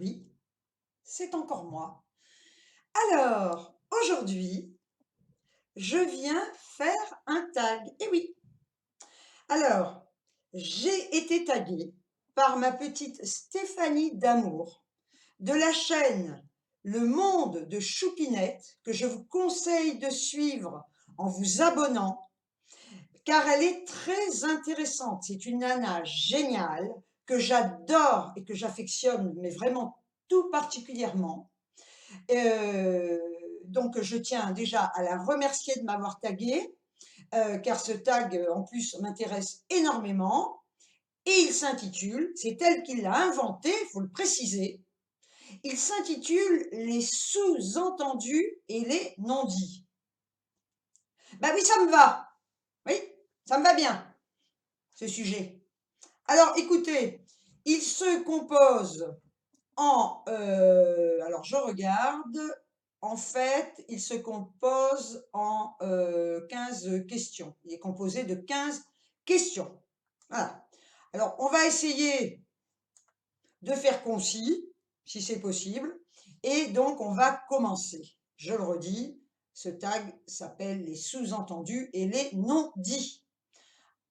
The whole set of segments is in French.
Oui, c'est encore moi. Alors, aujourd'hui, je viens faire un tag. Eh oui. Alors, j'ai été taguée par ma petite Stéphanie Damour de la chaîne Le Monde de Choupinette, que je vous conseille de suivre en vous abonnant, car elle est très intéressante. C'est une nana géniale que j'adore et que j'affectionne, mais vraiment tout particulièrement. Euh, donc, je tiens déjà à la remercier de m'avoir tagué, car ce tag, en plus, m'intéresse énormément. Et il s'intitule, c'est elle qui l'a inventé, il faut le préciser, il s'intitule Les sous-entendus et les non-dits. Ben oui, ça me va. Oui, ça me va bien, ce sujet. Alors, écoutez, il se compose alors je regarde, en fait, il se compose en 15 questions. Il est composé de 15 questions. Voilà. Alors, on va essayer de faire concis, si c'est possible. Et donc, on va commencer. Je le redis, ce tag s'appelle les sous-entendus et les non-dits.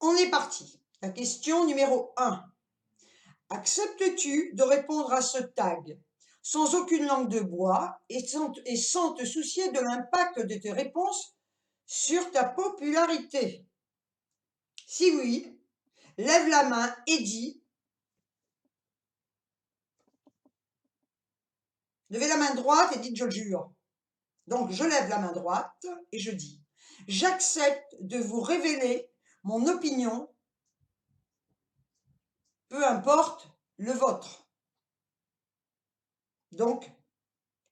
On est parti. La question numéro 1. Acceptes-tu de répondre à ce tag sans aucune langue de bois et sans te soucier de l'impact de tes réponses sur ta popularité? Si oui, lève la main et dis. Levez la main droite et dites je le jure. Donc je lève la main droite et je dis j'accepte de vous révéler mon opinion, peu importe le vôtre. Donc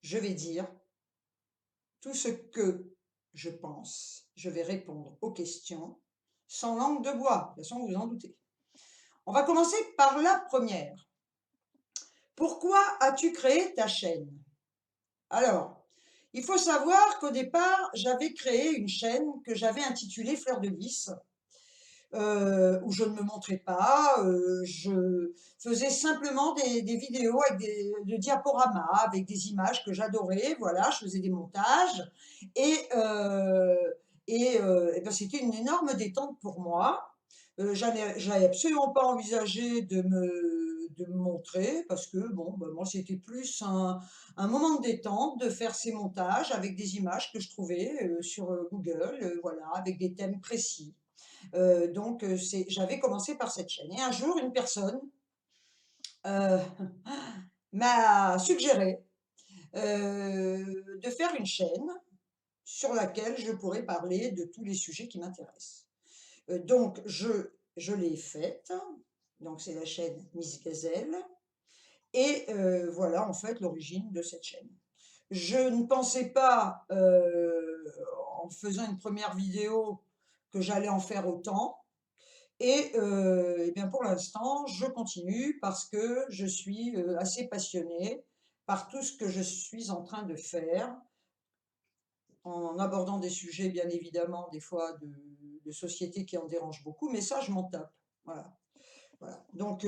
je vais dire tout ce que je pense, je vais répondre aux questions sans langue de bois, de toute façon vous en doutez. On va commencer par la première. Pourquoi as-tu créé ta chaîne? Alors, il faut savoir qu'au départ, j'avais créé une chaîne que j'avais intitulée Fleur de Lys, où je ne me montrais pas, je faisais simplement des vidéos avec de diaporamas, avec des images que j'adorais, voilà, je faisais des montages et, et ben, c'était une énorme détente pour moi. J'avais absolument pas envisagé de me montrer parce que bon, ben, moi c'était plus un moment de détente, de faire ces montages avec des images que je trouvais sur Google, voilà, avec des thèmes précis. Donc, j'avais commencé par cette chaîne. Et un jour, une personne euh, m'a suggéré de faire une chaîne sur laquelle je pourrais parler de tous les sujets qui m'intéressent. Donc, je l'ai faite. Donc, c'est la chaîne Miss Gazelle. Et voilà, en fait, l'origine de cette chaîne. Je ne pensais pas, en faisant une première vidéo, que j'allais en faire autant. Et bien pour l'instant, je continue parce que je suis assez passionnée par tout ce que je suis en train de faire, en abordant des sujets, bien évidemment, des fois de société qui en dérangent beaucoup, mais ça, je m'en tape. Voilà. Voilà. Donc,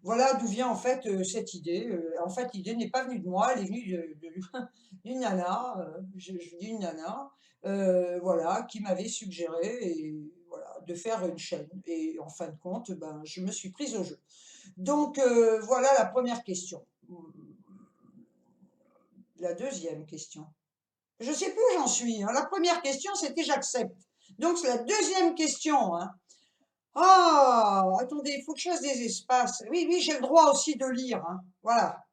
voilà d'où vient en fait cette idée. En fait, l'idée n'est pas venue de moi, elle est venue d'une nana, je dis une nana, voilà, qui m'avait suggéré et, voilà, de faire une chaîne. Et en fin de compte, ben, je me suis prise au jeu. Donc, voilà la première question. La deuxième question. Je ne sais plus où j'en suis, hein. La première question, c'était j'accepte. Donc, c'est la deuxième question, hein. Ah, attendez, il faut que je fasse des espaces. Oui, oui, j'ai le droit aussi de lire, hein. Voilà.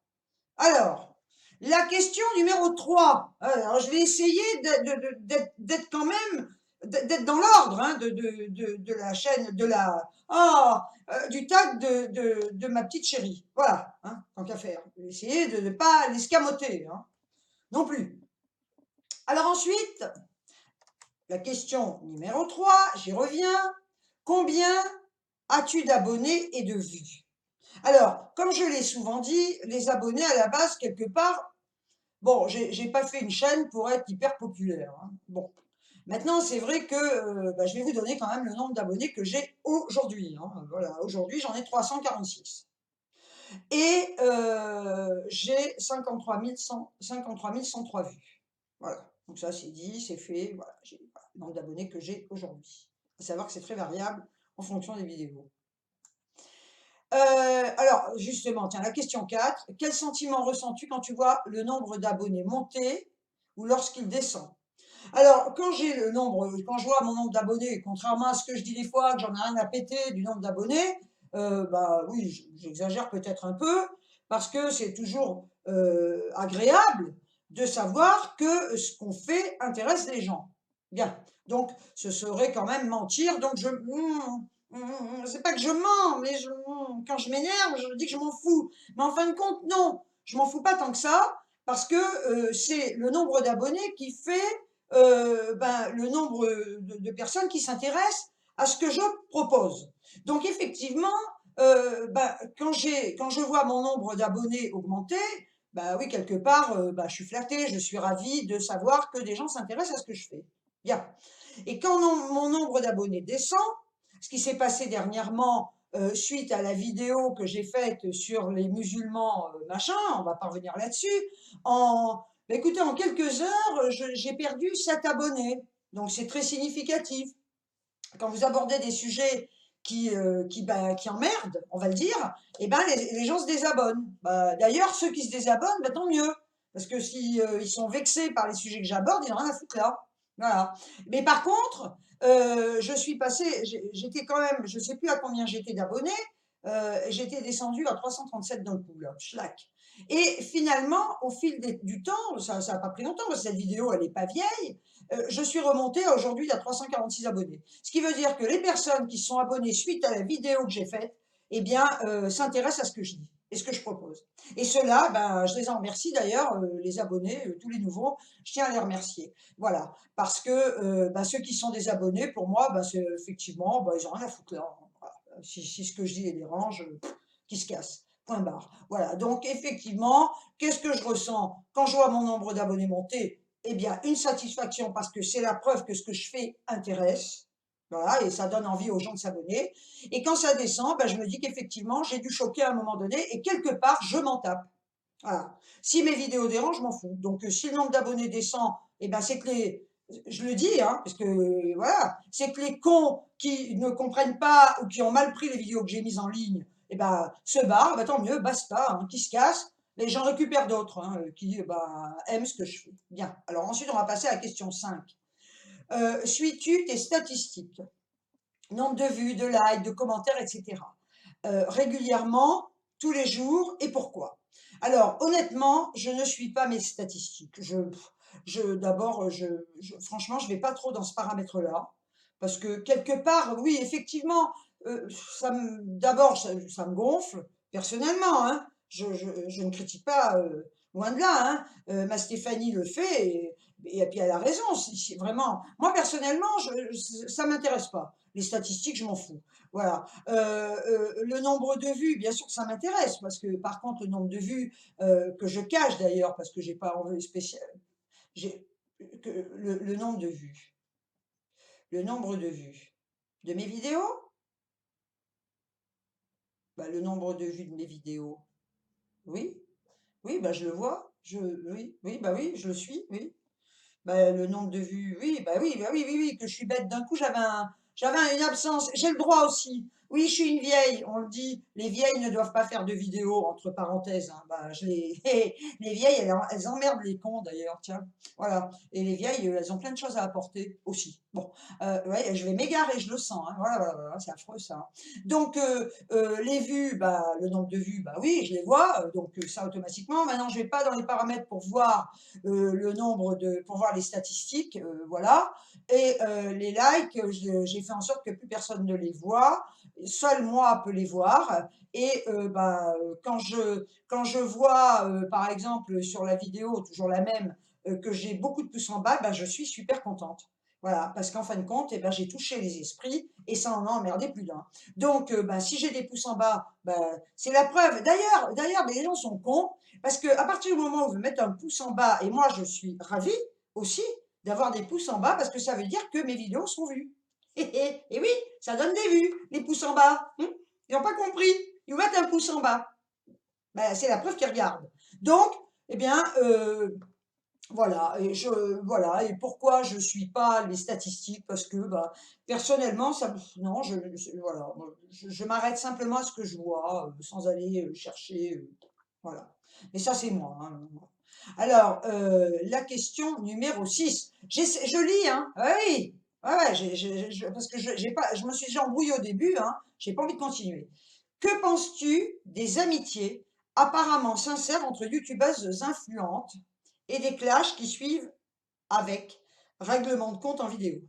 Alors, la question numéro 3. Alors, je vais essayer d'être quand même, d'être dans l'ordre hein, de la chaîne, du tag de ma petite chérie. Voilà, hein, tant qu'à faire. Je vais essayer de ne pas l'escamoter, hein, non plus. Alors ensuite, la question numéro 3, j'y reviens. Combien as-tu d'abonnés et de vues? Alors, comme je l'ai souvent dit, les abonnés à la base, quelque part, bon, j'ai pas fait une chaîne pour être hyper populaire, hein. Bon, maintenant, c'est vrai que bah, je vais vous donner quand même le nombre d'abonnés que j'ai aujourd'hui, hein. Voilà, aujourd'hui, j'en ai 346. et j'ai 53 103 vues. Voilà, donc ça c'est dit, c'est fait, voilà, j'ai le nombre d'abonnés que j'ai aujourd'hui. À savoir que c'est très variable en fonction des vidéos. Alors justement, tiens, la question 4, quel sentiment ressens-tu quand tu vois le nombre d'abonnés monter ou lorsqu'il descend? Alors, quand je vois mon nombre d'abonnés, contrairement à ce que je dis des fois, que j'en ai rien à péter du nombre d'abonnés, bah oui, j'exagère peut-être un peu, parce que c'est toujours agréable de savoir que ce qu'on fait intéresse les gens. Bien, donc ce serait quand même mentir, donc c'est pas que je mens, mais quand je m'énerve, je dis que je m'en fous. Mais en fin de compte, non, je m'en fous pas tant que ça, parce que c'est le nombre d'abonnés qui fait le nombre de personnes qui s'intéressent à ce que je propose. Donc effectivement, quand je vois mon nombre d'abonnés augmenter, bah oui, quelque part, je suis flattée, je suis ravie de savoir que des gens s'intéressent à ce que je fais. Bien. Et quand mon nombre d'abonnés descend, ce qui s'est passé dernièrement suite à la vidéo que j'ai faite sur les musulmans, machin, on va pas revenir là-dessus, écoutez, en quelques heures, j'ai perdu 7 abonnés, donc c'est très significatif. Quand vous abordez des sujets qui emmerdent, on va le dire, et ben les gens se désabonnent. D'ailleurs, ceux qui se désabonnent, tant mieux, parce que si ils sont vexés par les sujets que j'aborde, ils n'ont rien à foutre là. Voilà. Mais par contre, je suis passée, j'étais quand même, je ne sais plus à combien j'étais d'abonnés, j'étais descendue à 337 d'un coup, là, schlack. Et finalement, au fil du temps, ça n'a pas pris longtemps, parce que cette vidéo, elle n'est pas vieille, je suis remontée aujourd'hui à 346 abonnés. Ce qui veut dire que les personnes qui sont abonnées suite à la vidéo que j'ai faite, eh bien, s'intéressent à ce que je dis et ce que je propose. Et ceux-là, je les en remercie d'ailleurs, les abonnés, tous les nouveaux, je tiens à les remercier. Voilà, parce que ceux qui sont des abonnés, pour moi, c'est effectivement, ils n'ont rien à foutre là. Voilà. Si ce que je dis les dérange, qu'ils se cassent. Point barre. Voilà, donc effectivement, qu'est-ce que je ressens quand je vois mon nombre d'abonnés monter? Eh bien, une satisfaction parce que c'est la preuve que ce que je fais intéresse. Voilà, et ça donne envie aux gens de s'abonner. Et quand ça descend, je me dis qu'effectivement, j'ai dû choquer à un moment donné et quelque part, je m'en tape. Voilà. Si mes vidéos dérangent, je m'en fous. Donc, si le nombre d'abonnés descend, eh ben, c'est que je le dis, hein, parce que voilà, c'est que les cons qui ne comprennent pas ou qui ont mal pris les vidéos que j'ai mises en ligne, eh ben, se barrent, tant mieux, basta, hein, qui se cassent. Et j'en récupère d'autres qui aiment ce que je fais. Bien. Alors ensuite, on va passer à la question 5. Suis-tu tes statistiques? Nombre de vues, de likes, de commentaires, etc. Régulièrement, tous les jours, et pourquoi? Alors, honnêtement, je ne suis pas mes statistiques. D'abord, franchement, je ne vais pas trop dans ce paramètre-là, parce que quelque part, oui, effectivement, d'abord, ça me gonfle, personnellement, hein. Je ne critique pas, loin de là, hein. Ma Stéphanie le fait, et puis elle a raison. Vraiment, moi, personnellement, ça ne m'intéresse pas. Les statistiques, je m'en fous. Voilà. Le nombre de vues, bien sûr que ça m'intéresse, parce que par contre, le nombre de vues que je cache d'ailleurs, parce que j'ai pas envie spécial, j'ai le nombre de vues. Le nombre de vues de mes vidéos, le nombre de vues de mes vidéos, oui, oui, je le vois, oui, oui, oui, je le suis, oui. Le nombre de vues, oui, oui, que je suis bête d'un coup, j'avais une absence. J'ai le droit aussi. Oui, je suis une vieille, on le dit. Les vieilles ne doivent pas faire de vidéos, entre parenthèses, hein. Les vieilles, elles emmerdent les cons d'ailleurs, tiens. Voilà. Et les vieilles, elles ont plein de choses à apporter aussi. Bon, ouais, je vais m'égarer, je le sens, hein. Voilà, voilà, voilà, c'est affreux ça, hein. Donc, les vues, le nombre de vues, oui, je les vois, donc ça automatiquement. Maintenant, je vais pas dans les paramètres pour voir pour voir les statistiques, voilà. Et les likes, j'ai fait en sorte que plus personne ne les voit. Seul moi peux les voir. Et quand je vois, par exemple, sur la vidéo, toujours la même, que j'ai beaucoup de pouces en bas, je suis super contente. Voilà, parce qu'en fin de compte, j'ai touché les esprits et ça en a emmerdé plus d'un. Donc, si j'ai des pouces en bas, c'est la preuve. D'ailleurs, les gens sont cons parce qu'à partir du moment où vous mettez un pouce en bas, et moi je suis ravie aussi d'avoir des pouces en bas parce que ça veut dire que mes vidéos sont vues. Et oui, ça donne des vues, les pouces en bas. Ils n'ont pas compris. Ils vous mettent un pouce en bas. Ben, c'est la preuve qu'ils regardent. Donc, eh bien, voilà, voilà, et pourquoi je suis pas les statistiques? Parce que, bah, personnellement, ça me non, voilà, moi, je m'arrête simplement à ce que je vois, sans aller, chercher, voilà. Mais ça, c'est moi, hein, moi. Alors, la question numéro 6. Je lis, hein. Ah oui! Ouais, ouais, parce que j'ai pas je me suis déjà embrouillée au début, hein, j'ai pas envie de continuer. Que penses-tu des amitiés apparemment sincères entre youtubeuses influentes et des clashs qui suivent avec règlement de compte en vidéo?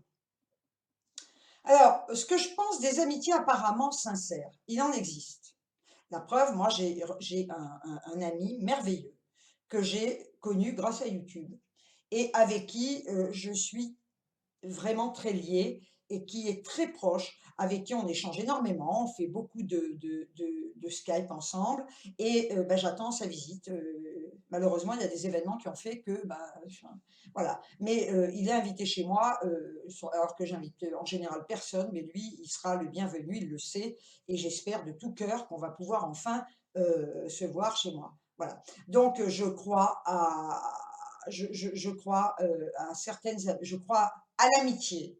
Alors, ce que je pense des amitiés apparemment sincères, il en existe. La preuve, moi, j'ai un ami merveilleux que j'ai connu grâce à YouTube et avec qui je suis vraiment très lié et qui est très proche, avec qui on échange énormément, on fait beaucoup de Skype ensemble et bah, j'attends sa visite. Malheureusement, il y a des événements qui ont fait que, bah, enfin, voilà. Mais il est invité chez moi, alors que j'invite en général personne, mais lui, il sera le bienvenu, il le sait, et j'espère de tout cœur qu'on va pouvoir enfin se voir chez moi. Voilà. Donc, je crois à je crois à l'amitié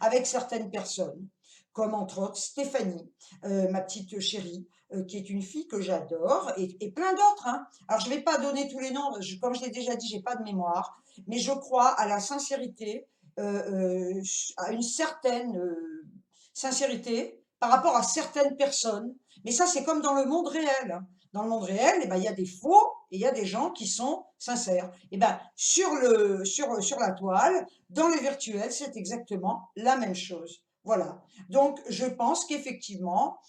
avec certaines personnes, comme entre autres Stéphanie, ma petite chérie, qui est une fille que j'adore, et plein d'autres, hein. Alors je ne vais pas donner tous les noms, comme je l'ai déjà dit, j'ai pas de mémoire, mais je crois à la sincérité, à une certaine sincérité par rapport à certaines personnes. Mais ça, c'est comme dans le monde réel, hein. Dans le monde réel, eh ben, il y a des faux et il y a des gens qui sont sincères. Et ben, sur la toile, dans le virtuel, c'est exactement la même chose. Voilà. Donc, je pense qu'effectivement,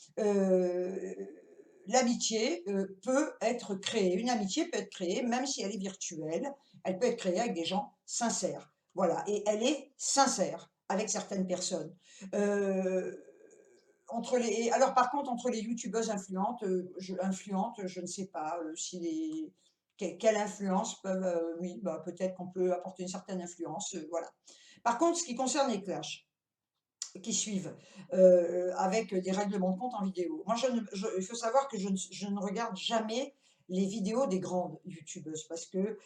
l'amitié peut être créée. Une amitié peut être créée, même si elle est virtuelle. Elle peut être créée avec des gens sincères. Voilà. Et elle est sincère avec certaines personnes. Euh, alors par contre, entre les youtubeuses influentes, je ne sais pas si quelle influence peuvent, oui, bah, peut-être qu'on peut apporter une certaine influence, voilà. Par contre, ce qui concerne les clashs qui suivent, avec des règlements de compte en vidéo. Moi, il faut savoir que je ne regarde jamais les vidéos des grandes youtubeuses parce que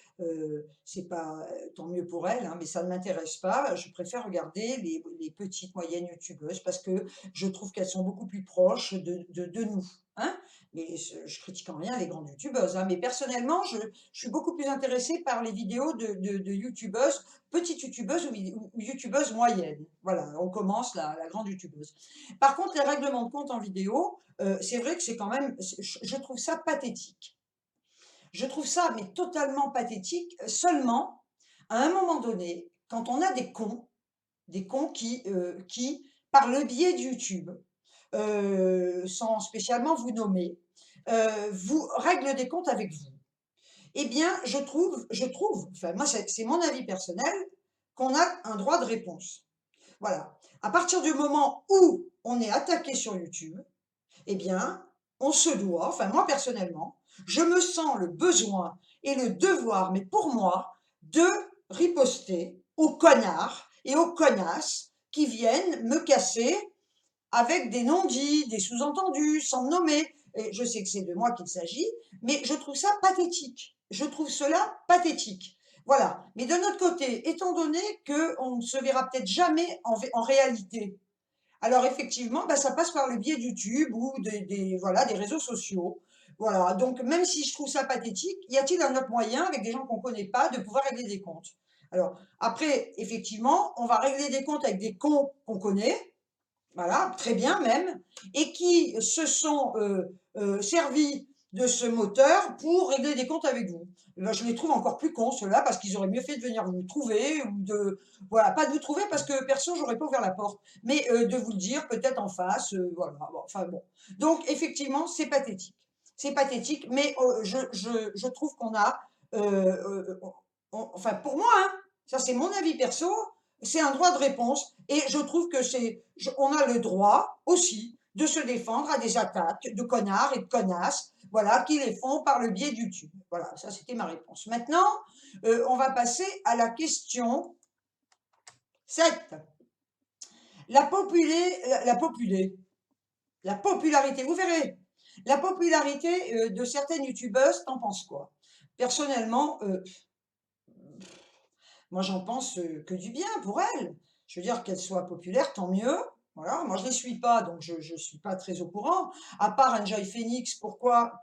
c'est pas tant mieux pour elles, hein, mais ça ne m'intéresse pas. Je préfère regarder les petites, moyennes youtubeuses parce que je trouve qu'elles sont beaucoup plus proches de nous. Hein, mais je critique en rien les grandes youtubeuses. Hein, mais personnellement, je suis beaucoup plus intéressée par les vidéos de youtubeuses, petites youtubeuses ou youtubeuses moyennes. Voilà, on commence la grande youtubeuse. Par contre, les règlements de compte en vidéo, c'est vrai que c'est quand même, je trouve ça pathétique. Je trouve ça mais totalement pathétique, seulement à un moment donné, quand on a des cons qui, par le biais de YouTube, sans spécialement vous nommer, vous règlent des comptes avec vous. Eh bien, je trouve, enfin moi c'est mon avis personnel, qu'on a un droit de réponse. Voilà. À partir du moment où on est attaqué sur YouTube, eh bien, on se doit, enfin moi personnellement, je me sens le besoin et le devoir, mais pour moi, de riposter aux connards et aux connasses qui viennent me casser avec des non-dits, des sous-entendus, sans me nommer. Et je sais que c'est de moi qu'il s'agit, mais je trouve ça pathétique. Je trouve cela pathétique. Voilà. Mais de notre côté, étant donné qu'on ne se verra peut-être jamais en réalité, alors effectivement, bah, ça passe par le biais de YouTube ou voilà, des réseaux sociaux. Voilà. Donc même si je trouve ça pathétique, y a-t-il un autre moyen, avec des gens qu'on ne connaît pas, de pouvoir régler des comptes? Alors après, effectivement, on va régler des comptes avec des cons qu'on connaît, voilà, très bien même, et qui se sont servis de ce moteur pour régler des comptes avec vous. Eh ben, je les trouve encore plus cons, ceux-là, parce qu'ils auraient mieux fait de venir vous trouver, ou de, voilà, pas de vous trouver parce que perso, j'aurais pas ouvert la porte, mais de vous le dire peut-être en face, voilà, bon, enfin bon. Donc effectivement, c'est pathétique. C'est pathétique, mais je trouve qu'on a, enfin pour moi, hein, ça c'est mon avis perso, c'est un droit de réponse et je trouve que on a le droit aussi de se défendre à des attaques de connards et de connasses, voilà, qui les font par le biais de YouTube. Voilà, ça c'était ma réponse. Maintenant, on va passer à la question 7. La popularité, vous verrez, La popularité de certaines youtubeuses, t'en penses quoi? Personnellement, moi j'en pense que du bien pour elles. Je veux dire qu'elles soient populaires, tant mieux. Voilà, moi je les suis pas, donc je ne suis pas très au courant. À part Enjoy Phoenix, pourquoi?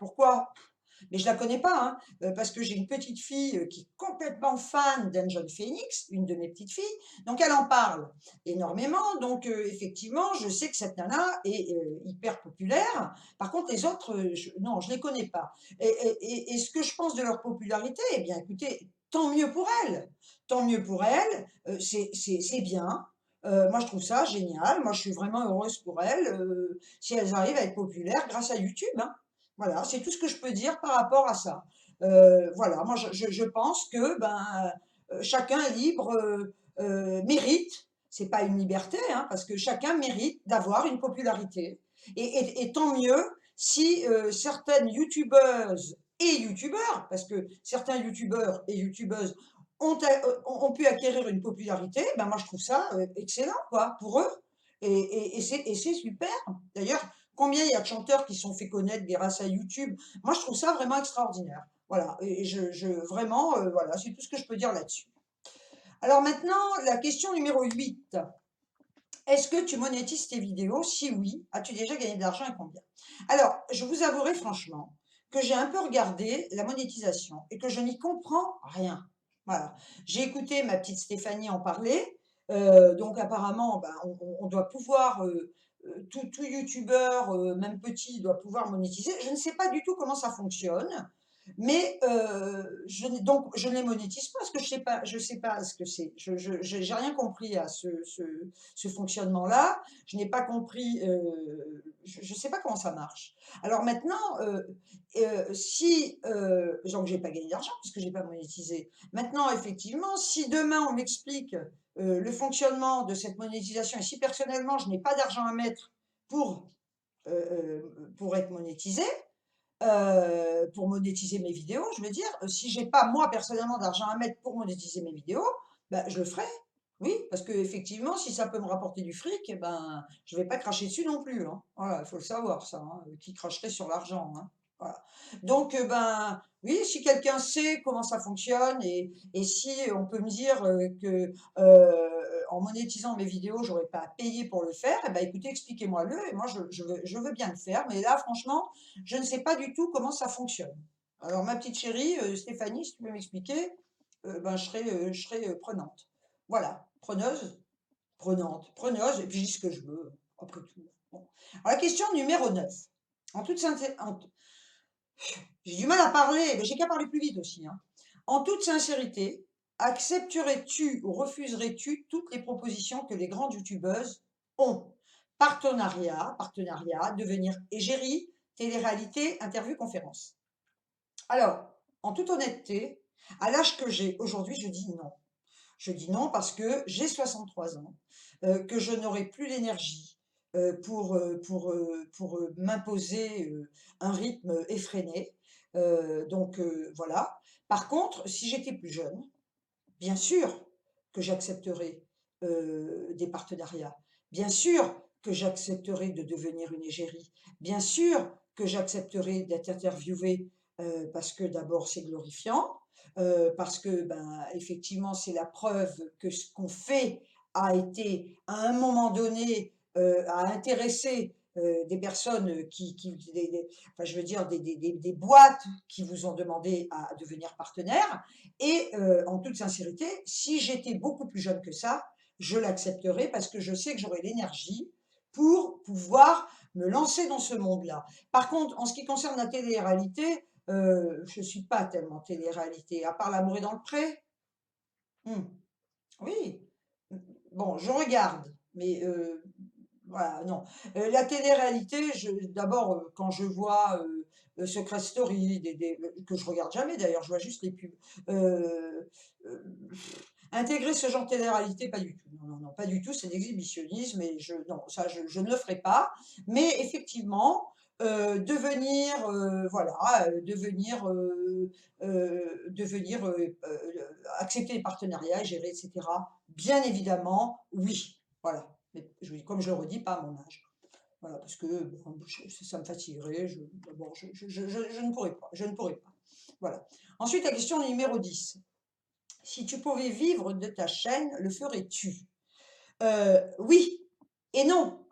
Mais je la connais pas, hein, parce que j'ai une petite fille qui est complètement fan d'Angel Phoenix, une de mes petites filles, donc elle en parle énormément. Donc effectivement, je sais que cette nana est hyper populaire. Par contre, les autres, non, je les connais pas. Et ce que je pense de leur popularité, eh bien, écoutez, tant mieux pour elles, tant mieux pour elles. C'est bien. Moi, je trouve ça génial. Moi, je suis vraiment heureuse pour elles si elles arrivent à être populaires grâce à YouTube, hein. Voilà, c'est tout ce que je peux dire par rapport à ça. Voilà, moi je pense que ben, chacun est libre, mérite, c'est pas une liberté, hein, parce que chacun mérite d'avoir une popularité. Et tant mieux si certaines youtubeuses et youtubeurs, parce que certains youtubeurs et youtubeuses ont pu acquérir une popularité, ben moi je trouve ça excellent, quoi, pour eux. Et c'est super. D'ailleurs, combien il y a de chanteurs qui se sont fait connaître grâce à YouTube? Moi, je trouve ça vraiment extraordinaire. Voilà, et vraiment, voilà, c'est tout ce que je peux dire là-dessus. Alors maintenant, la question numéro 8. Est-ce que tu monétises tes vidéos? Si oui, as-tu déjà gagné de l'argent et combien? Alors, je vous avouerai franchement que j'ai un peu regardé la monétisation et que je n'y comprends rien. Voilà. J'ai écouté ma petite Stéphanie en parler. Donc apparemment, ben, on doit pouvoir, tout youtubeur, même petit, doit pouvoir monétiser. Je ne sais pas du tout comment ça fonctionne. Mais je ne les monétise pas parce que je sais pas ce que c'est. J'ai rien compris à ce fonctionnement-là. Je n'ai pas compris, je ne sais pas comment ça marche. Alors maintenant, si, donc j'ai pas gagné d'argent puisque j'ai pas monétisé. Maintenant, effectivement, si demain on m'explique le fonctionnement de cette monétisation et si personnellement je n'ai pas d'argent à mettre pour, pour être monétisé, pour monétiser mes vidéos, je veux dire, si j'ai pas moi personnellement d'argent à mettre pour monétiser mes vidéos, bah, je le ferai. Oui, parce qu'effectivement, si ça peut me rapporter du fric, eh ben, je vais pas cracher dessus non plus, hein. Voilà, il faut le savoir ça, hein, qui cracherait sur l'argent, hein. Voilà. Donc, ben, oui, si quelqu'un sait comment ça fonctionne et si on peut me dire que en monétisant mes vidéos, j'aurais pas à payer pour le faire, eh ben, écoutez, expliquez-moi-le et moi je veux bien le faire. Mais là, franchement, je ne sais pas du tout comment ça fonctionne. Alors, ma petite chérie, Stéphanie, si tu peux m'expliquer, ben, je serai prenante. Voilà, preneuse, prenante, preneuse, et puis je dis ce que je veux, après tout. Bon. Alors, la question numéro 9. En toute sincérité, j'ai du mal à parler, mais j'ai qu'à parler plus vite aussi, hein. En toute sincérité, accepterais-tu ou refuserais-tu toutes les propositions que les grandes youtubeuses ont? Partenariat, devenir égérie, télé-réalité, interview, conférence. Alors, en toute honnêteté, à l'âge que j'ai aujourd'hui, je dis non. Je dis non parce que j'ai 63 ans, que je n'aurai plus l'énergie pour m'imposer un rythme effréné. Donc voilà. Par contre, si j'étais plus jeune, bien sûr que j'accepterais des partenariats. Bien sûr que j'accepterais de devenir une égérie. Bien sûr que j'accepterais d'être interviewée parce que d'abord c'est glorifiant, parce que ben, effectivement c'est la preuve que ce qu'on fait a été à un moment donné a intéressé des personnes enfin, je veux dire des boîtes qui vous ont demandé à devenir partenaire. Et en toute sincérité, si j'étais beaucoup plus jeune que ça, je l'accepterais parce que je sais que j'aurais l'énergie pour pouvoir me lancer dans ce monde-là. Par contre, en ce qui concerne la télé-réalité, je ne suis pas tellement télé-réalité, à part L'amour est dans le pré. Oui, bon, je regarde, mais voilà, non. La télé-réalité, d'abord, quand je vois Secret Story, que je regarde jamais d'ailleurs, je vois juste les pubs. Euh, euh, Intégrer ce genre de télé-réalité, pas du tout. Non, non, non, pas du tout, c'est de l'exhibitionnisme et non, ça, je ne le ferai pas. Mais effectivement, devenir, voilà, accepter les partenariats, gérer, etc. Bien évidemment, oui. Voilà. Mais comme je le redis, pas à mon âge. Voilà, parce que bon, ça me fatiguerait. D'abord, je ne pourrais pas. Je ne pourrais pas. Voilà. Ensuite, la question numéro 10. Si tu pouvais vivre de ta chaîne, le ferais-tu? Oui et non.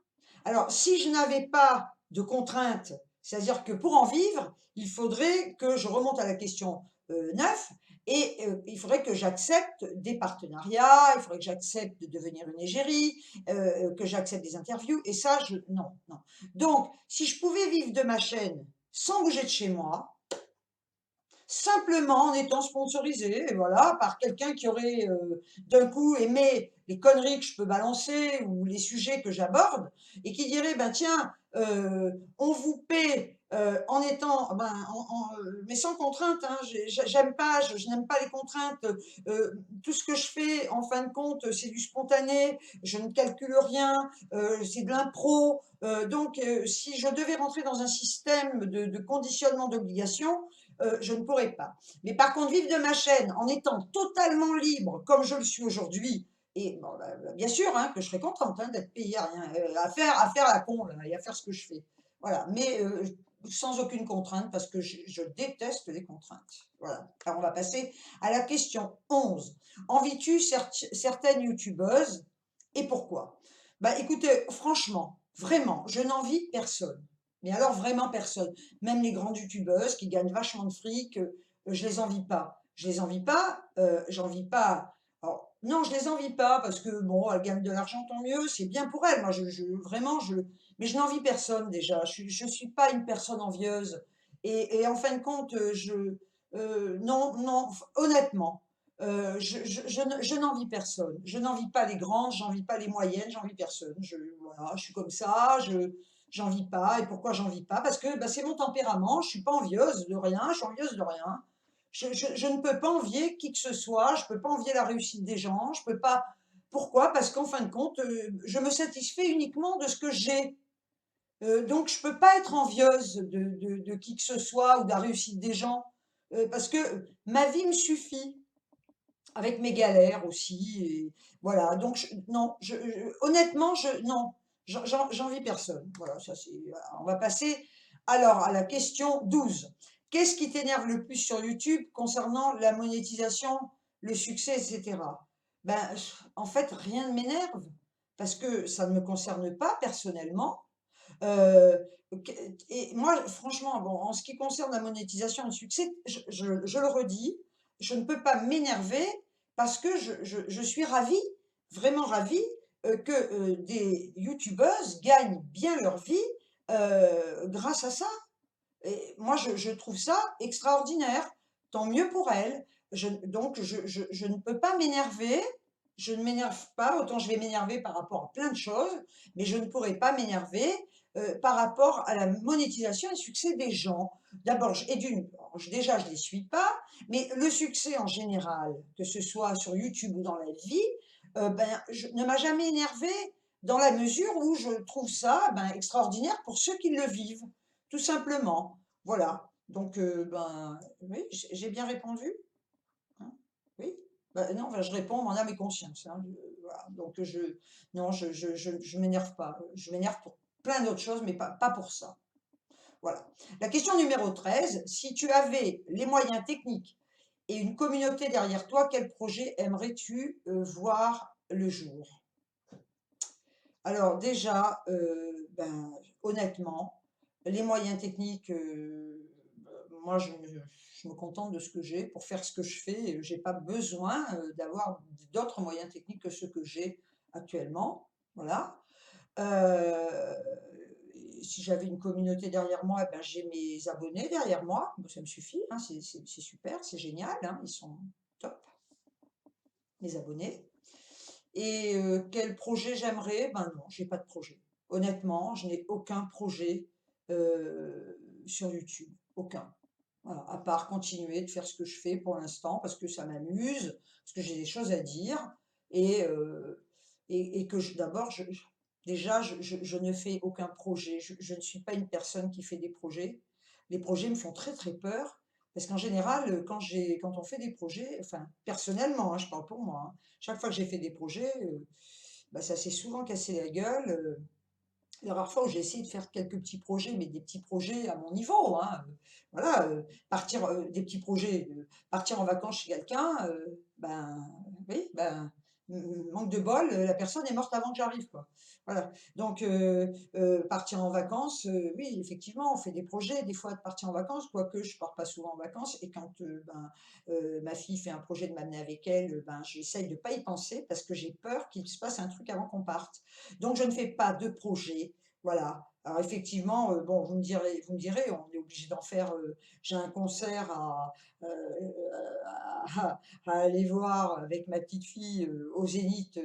Alors, si je n'avais pas de contraintes, c'est-à-dire que pour en vivre, il faudrait que je remonte à la question 9 et il faudrait que j'accepte des partenariats, il faudrait que j'accepte de devenir une égérie, que j'accepte des interviews et ça, non, non. Donc, si je pouvais vivre de ma chaîne sans bouger de chez moi, simplement en étant sponsorisée, et voilà, par quelqu'un qui aurait d'un coup aimé les conneries que je peux balancer ou les sujets que j'aborde et qui dirait ben tiens, on vous paie en étant mais sans contrainte, hein, j'aime pas, je n'aime pas les contraintes. Tout ce que je fais en fin de compte, c'est du spontané, je ne calcule rien, c'est de l'impro. Donc si je devais rentrer dans un système de conditionnement d'obligation, je ne pourrais pas. Mais par contre, vivre de ma chaîne en étant totalement libre, comme je le suis aujourd'hui, et bon, bien sûr hein, que je serais contente hein, d'être payée à rien, à faire la con là, et à faire ce que je fais. Voilà, mais sans aucune contrainte, parce que je déteste les contraintes. Voilà. Alors, on va passer à la question 11. Envies-tu certaines youtubeuses et pourquoi? Bah écoutez, franchement, vraiment, je n'envie personne. Mais alors vraiment personne. Même les grandes youtubeuses qui gagnent vachement de fric, je les envie pas. Je les envie pas, j'envie pas. Alors, non, je les envie pas parce que bon, elles gagnent de l'argent, tant mieux, c'est bien pour elles. Moi, vraiment, mais je n'envie personne déjà. Je suis pas une personne envieuse. Et en fin de compte, non, non, honnêtement, je n'envie personne. Je n'envie pas les grandes, j'envie pas les moyennes, j'envie personne. Voilà, je suis comme ça, j'en vis pas. Et pourquoi j'en vis pas? Parce que bah, c'est mon tempérament, je suis pas envieuse de rien, je suis envieuse de rien. Je ne peux pas envier qui que ce soit, je peux pas envier la réussite des gens, je peux pas. Pourquoi? Parce qu'en fin de compte, je me satisfais uniquement de ce que j'ai. Donc je peux pas être envieuse de qui que ce soit ou de la réussite des gens, parce que ma vie me suffit, avec mes galères aussi. Et voilà, donc non, honnêtement, non, j'envie personne. Voilà, ça c'est. Voilà. On va passer alors à la question 12. Qu'est-ce qui t'énerve le plus sur YouTube concernant la monétisation, le succès, etc. Ben, en fait, rien ne m'énerve parce que ça ne me concerne pas personnellement. Euh, et moi, franchement, bon, en ce qui concerne la monétisation et le succès, je le redis, je ne peux pas m'énerver parce que je suis ravie, vraiment ravie, que des youtubeuses gagnent bien leur vie grâce à ça. Et moi, je trouve ça extraordinaire. Tant mieux pour elles. Donc, je ne peux pas m'énerver. Je ne m'énerve pas. Autant je vais m'énerver par rapport à plein de choses, mais je ne pourrais pas m'énerver par rapport à la monétisation et le succès des gens. D'abord, déjà, je ne les suis pas, mais le succès en général, que ce soit sur YouTube ou dans la vie, ne m'a jamais énervé dans la mesure où je trouve ça extraordinaire pour ceux qui le vivent. Tout simplement, voilà. Donc, oui, j'ai bien répondu, hein? Oui? Non, je réponds en âme et conscience, hein, voilà. Donc, non, je m'énerve pas. Je m'énerve pour plein d'autres choses, mais pas pour ça. Voilà. La question numéro 13, si tu avais les moyens techniques et une communauté derrière toi, quel projet aimerais-tu voir le jour? Alors déjà, honnêtement, les moyens techniques, moi je me contente de ce que j'ai pour faire ce que je fais, j'ai pas besoin, d'avoir d'autres moyens techniques que ceux que j'ai actuellement, voilà. Heu, Si j'avais une communauté derrière moi, j'ai mes abonnés derrière moi, bah, ça me suffit, hein, c'est super, c'est génial, hein, ils sont top, mes abonnés. Et quel projet j'aimerais? Ben non, j'ai pas de projet. Honnêtement, je n'ai aucun projet, sur YouTube, aucun. Voilà, à part continuer de faire ce que je fais pour l'instant parce que ça m'amuse, parce que j'ai des choses à dire et que d'abord déjà je ne fais aucun projet. Je ne suis pas une personne qui fait des projets. Les projets me font très, très peur parce qu'en général, quand on fait des projets, enfin personnellement, hein, je parle pour moi, hein, chaque fois que j'ai fait des projets, ça s'est souvent cassé la gueule, La rare fois où j'ai essayé de faire quelques petits projets, mais des petits projets à mon niveau, hein, voilà, partir, des petits projets, partir en vacances chez quelqu'un, ben, oui, ben, manque de bol, la personne est morte avant que j'arrive, quoi. Voilà, donc partir en vacances, oui, effectivement, on fait des projets des fois de partir en vacances, quoique je pars pas souvent en vacances et quand, ma fille fait un projet de m'amener avec elle, ben, j'essaye de pas y penser parce que j'ai peur qu'il se passe un truc avant qu'on parte. Donc je ne fais pas de projet, voilà. Alors effectivement, bon, vous me direz, on est obligé d'en faire, j'ai un concert à aller voir avec ma petite fille, au Zénith,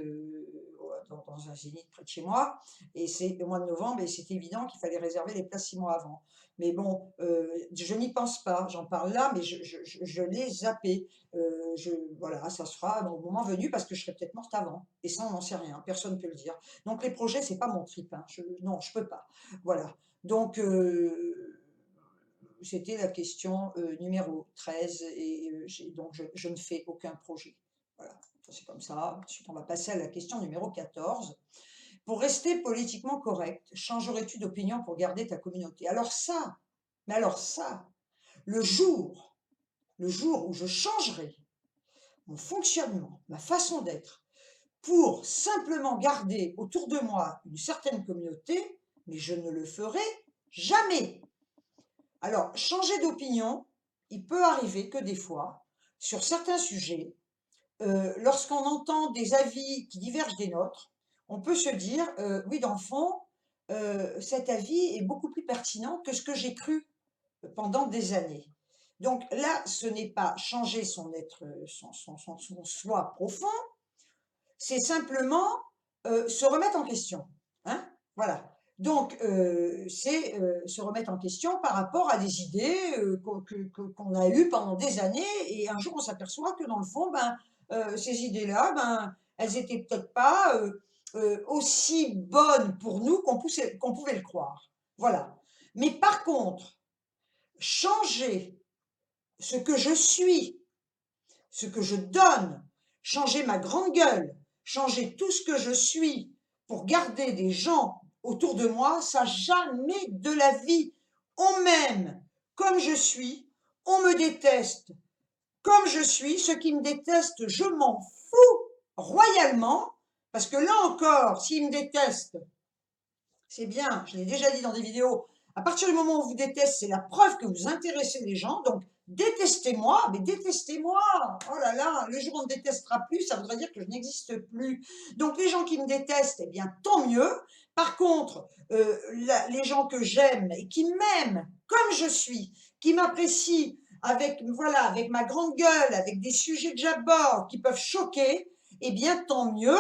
dans un Zénith près de chez moi et c'est au mois de novembre et c'est évident qu'il fallait réserver les places 6 mois avant. Mais bon, je n'y pense pas, j'en parle là, mais je l'ai zappé. Je voilà, ça sera au moment venu parce que je serai peut-être morte avant et ça, on n'en sait rien, personne ne peut le dire. Donc les projets, c'est pas mon trip, hein, non, je peux pas. Voilà. Donc c'était la question, numéro 13 et donc je ne fais aucun projet. Voilà, ça c'est comme ça. Ensuite, on va passer à la question numéro 14. Pour rester politiquement correct, changerais-tu d'opinion pour garder ta communauté? Alors ça, mais alors ça, le jour le jour où je changerai mon fonctionnement, ma façon d'être, pour simplement garder autour de moi une certaine communauté, mais je ne le ferai jamais. Alors, changer d'opinion, il peut arriver que des fois, sur certains sujets, lorsqu'on entend des avis qui divergent des nôtres, on peut se dire, oui, dans le fond, cet avis est beaucoup plus pertinent que ce que j'ai cru pendant des années. Donc là, ce n'est pas changer son être, son soi profond, c'est simplement, se remettre en question, hein, voilà. Donc c'est, se remettre en question par rapport à des idées, qu'on a eues pendant des années et un jour on s'aperçoit que dans le fond, ben, ces idées-là, ben, elles étaient peut-être pas, aussi bonnes pour nous qu'on pouvait le croire. Voilà. Mais par contre, changer ce que je suis, ce que je donne, changer ma grande gueule, changer tout ce que je suis pour garder des gens autour de moi, ça jamais de la vie. On m'aime comme je suis, on me déteste comme je suis. Ceux qui me détestent, je m'en fous royalement, parce que là encore, s'ils me détestent, c'est bien, je l'ai déjà dit dans des vidéos, à partir du moment où on vous déteste, c'est la preuve que vous intéressez les gens, donc détestez-moi, mais détestez-moi. Oh là là, le jour où on ne détestera plus, ça voudrait dire que je n'existe plus. Donc les gens qui me détestent, eh bien tant mieux. Par contre, les gens que j'aime et qui m'aiment comme je suis, qui m'apprécient avec, voilà, avec ma grande gueule, avec des sujets que j'aborde, qui peuvent choquer, eh bien tant mieux.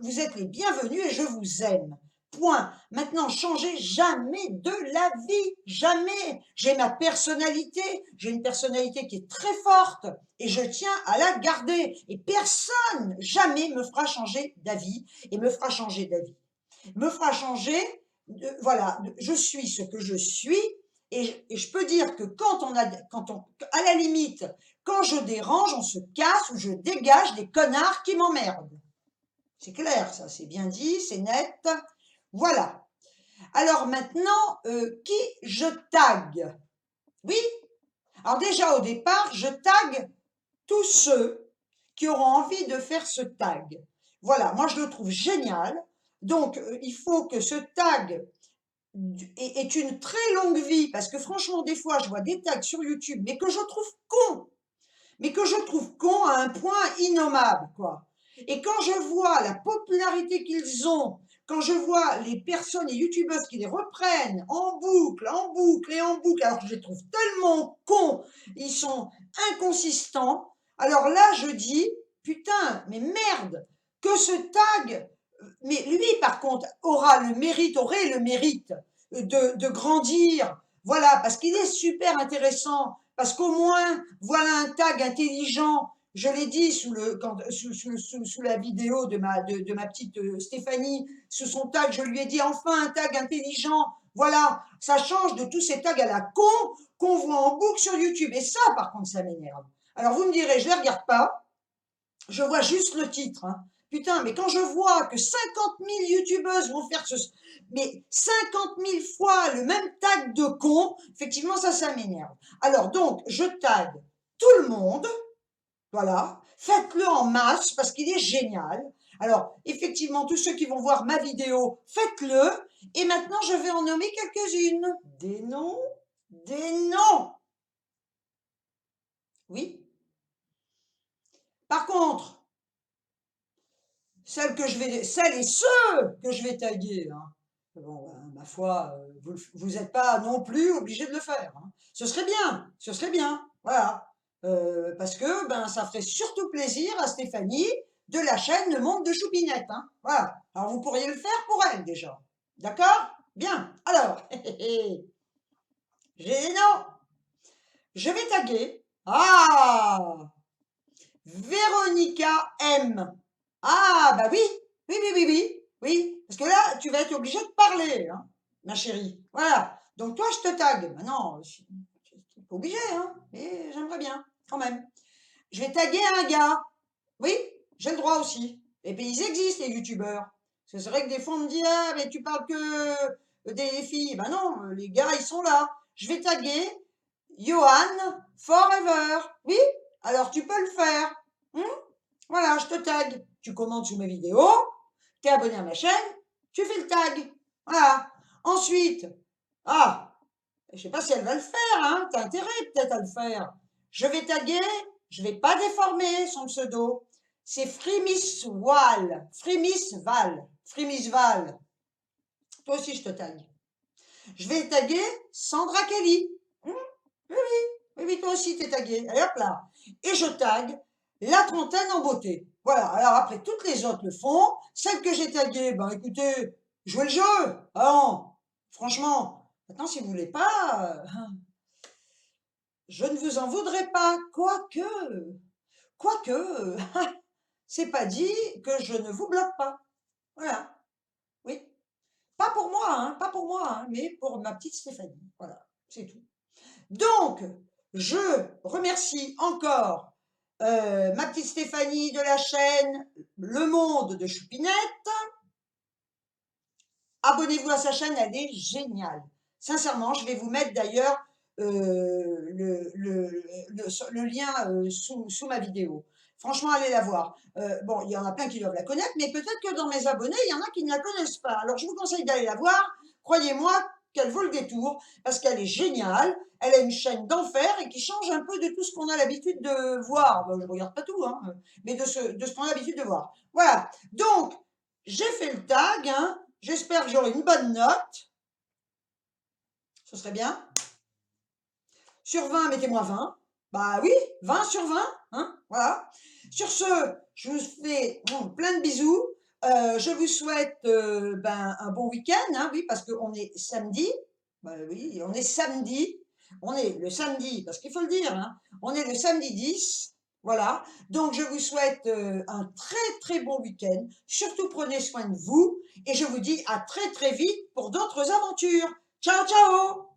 Vous êtes les bienvenus et je vous aime. Point. Maintenant, changer jamais de la vie, jamais. J'ai ma personnalité, j'ai une personnalité qui est très forte et je tiens à la garder. Et personne jamais me fera changer d'avis et me fera changer d'avis. Me fera changer, voilà, je suis ce que je suis et je peux dire que à la limite, quand je dérange, on se casse ou je dégage des connards qui m'emmerdent. C'est clair, ça, c'est bien dit, c'est net. Voilà. Alors maintenant, qui je tag? Oui, alors déjà au départ, je tag tous ceux qui auront envie de faire ce tag. Voilà, moi je le trouve génial. Donc il faut que ce tag ait une très longue vie, parce que franchement, des fois, je vois des tags sur YouTube, mais que je trouve cons, mais que je trouve cons à un point innommable, quoi. Et quand je vois la popularité qu'ils ont, quand je vois les personnes, les youtubeuses qui les reprennent en boucle, en boucle et en boucle, alors que je les trouve tellement cons, ils sont inconsistants, alors là je dis, putain, mais merde, que ce tag, mais lui par contre aurait le mérite de grandir, voilà, parce qu'il est super intéressant, parce qu'au moins, voilà un tag intelligent. Je l'ai dit sous la vidéo de ma petite Stéphanie, sous son tag, je lui ai dit enfin un tag intelligent. Voilà, ça change de tous ces tags à la con qu'on voit en boucle sur YouTube. Et ça, par contre, ça m'énerve. Alors vous me direz, je ne les regarde pas, je vois juste le titre, hein. Putain, mais quand je vois que 50 000 youtubeuses vont faire mais 50 000 fois le même tag de con, effectivement, ça m'énerve. Alors, donc, je tag tout le monde, voilà, faites-le en masse parce qu'il est génial. Alors, effectivement, tous ceux qui vont voir ma vidéo, faites-le. Et maintenant, je vais en nommer quelques-unes. Des noms, des noms. Oui. Par contre, celles et ceux que je vais taguer, hein, bon, ben, ma foi, vous n'êtes pas non plus obligé de le faire. Hein. Ce serait bien, voilà. Parce que ben, ça ferait surtout plaisir à Stéphanie de la chaîne Le Monde de Choupinette. Hein. Voilà. Alors vous pourriez le faire pour elle déjà. D'accord? Bien. Alors, j'ai des noms. Je vais taguer. Ah! Véronica M. Ah, bah oui, oui, parce que là, tu vas être obligé de parler, hein, ma chérie. Voilà. Donc toi, je te tag. Bah non, je suis pas obligé, hein, mais j'aimerais bien, quand même. Je vais taguer un gars. Oui, j'ai le droit aussi. Et puis ils existent, les youtubeurs. Parce que c'est vrai que des fois, on me dit, ah, mais tu parles que des filles. Ben non, les gars, ils sont là. Je vais taguer Johan Forever. Oui, alors tu peux le faire. Hmm. Voilà, je te tag. Tu commentes sous mes vidéos, tu es abonné à ma chaîne, tu fais le tag. Voilà. Ensuite, ah, je sais pas si elle va le faire, hein, t'as intérêt peut-être à le faire. Je vais taguer, je vais pas déformer son pseudo. C'est Frimisval. Frimisval. Frimisval. Toi aussi, je te tag. Je vais taguer Sandra Kelly. Hmm, oui, oui, toi aussi, t'es tagué. Allez, hop là. Et je tag la trentaine en beauté. Voilà. Alors après, toutes les autres le font. Celles que j'ai taguées, ben écoutez, jouez le jeu. Ah non, franchement, maintenant, si vous voulez pas, je ne vous en voudrais pas. Quoique, c'est pas dit que je ne vous bloque pas. Voilà. Oui. Pas pour moi, hein, pas pour moi, hein, mais pour ma petite Stéphanie. Voilà, c'est tout. Donc, je remercie encore ma petite Stéphanie de la chaîne Le Monde de Choupinette. Abonnez-vous à sa chaîne, elle est géniale. Sincèrement, je vais vous mettre d'ailleurs le lien sous ma vidéo. Franchement, allez la voir. Bon, il y en a plein qui doivent la connaître, mais peut-être que dans mes abonnés, il y en a qui ne la connaissent pas. Alors, je vous conseille d'aller la voir. Croyez-moi qu'elle vaut le détour parce qu'elle est géniale. Elle a une chaîne d'enfer et qui change un peu de tout ce qu'on a l'habitude de voir. Ben, je ne regarde pas tout, hein, mais de ce qu'on a l'habitude de voir. Voilà. Donc, j'ai fait le tag. Hein. J'espère que j'aurai une bonne note. Ce serait bien. Sur 20, mettez-moi 20. Bah oui, 20 sur 20. Hein, voilà. Sur ce, je vous fais plein de bisous. Je vous souhaite un bon week-end. Hein, oui, parce qu'on est samedi. Bah oui, on est samedi. On est le samedi, parce qu'il faut le dire. Hein, on est le samedi 10. Voilà. Donc, je vous souhaite un très, très bon week-end. Surtout, prenez soin de vous. Et je vous dis à très, très vite pour d'autres aventures. Ciao, ciao!